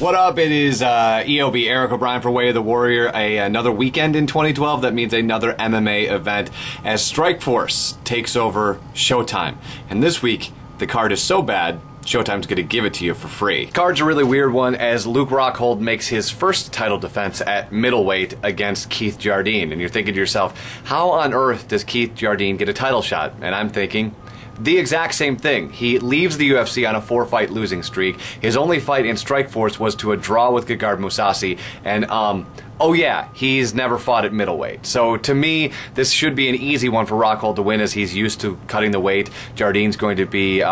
What up? It is EOB, Eric O'Brien for Way of the Warrior. Another weekend in 2012. That means another MMA event as Strikeforce takes over Showtime. And this week, the card is so bad, Showtime's going to give it to you for free. Card's a really weird one as Luke Rockhold makes his first title defense at middleweight against Keith Jardine. And you're thinking to yourself, how on earth does Keith Jardine get a title shot? And I'm thinking, the exact same thing. He leaves the UFC on a 4-fight losing streak. His only fight in Strikeforce was to a draw with Gegard Mousasi, and oh yeah, he's never fought at middleweight. So to me, this should be an easy one for Rockhold to win as he's used to cutting the weight. Jardine's going to be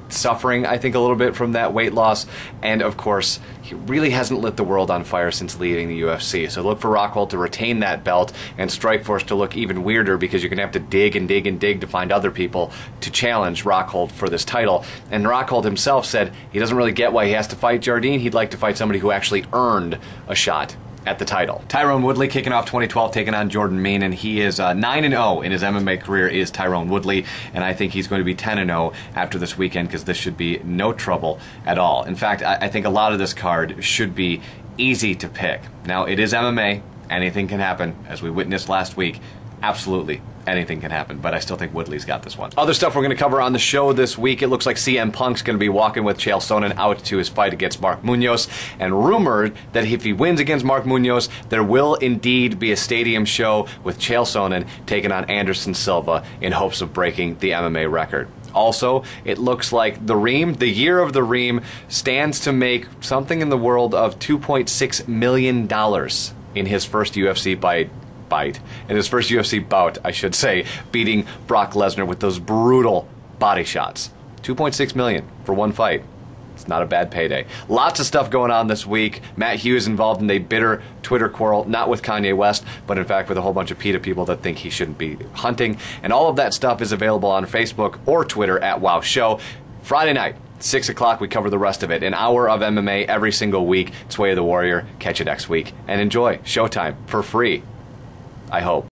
suffering, I think, a little bit from that weight loss, and of course, he really hasn't lit the world on fire since leaving the UFC. So look for Rockhold to retain that belt and Strikeforce to look even weirder because you're going to have to dig and dig and dig to find other people to challenge Rockhold for this title. And Rockhold himself said he doesn't really get why he has to fight Jardine. He'd like to fight somebody who actually earned a shot at the title. Tyron Woodley kicking off 2012, taking on Jordan Main, and he is 9-0 in his MMA career is Tyron Woodley, and I think he's going to be 10-0 after this weekend because this should be no trouble at all. In fact, I think a lot of this card should be easy to pick. Now, it is MMA. Anything can happen, as we witnessed last week. Absolutely. Anything can happen, but I still think Woodley's got this one. Other stuff we're going to cover on the show this week. It looks like CM Punk's going to be walking with Chael Sonnen out to his fight against Mark Munoz, and rumored that if he wins against Mark Munoz, there will indeed be a stadium show with Chael Sonnen taking on Anderson Silva in hopes of breaking the MMA record. Also, it looks like the Reem, the year of the Reem, stands to make something in the world of $2.6 million in his first UFC in his first UFC bout, I should say, beating Brock Lesnar with those brutal body shots. $2.6 million for one fight. It's not a bad payday. Lots of stuff going on this week. Matt Hughes involved in a bitter Twitter quarrel, not with Kanye West, but in fact with a whole bunch of PETA people that think he shouldn't be hunting. And all of that stuff is available on Facebook or Twitter at Wow Show. Friday night, 6 o'clock, we cover the rest of it. An hour of MMA every single week. It's Way of the Warrior. Catch you next week. And enjoy Showtime for free. I hope.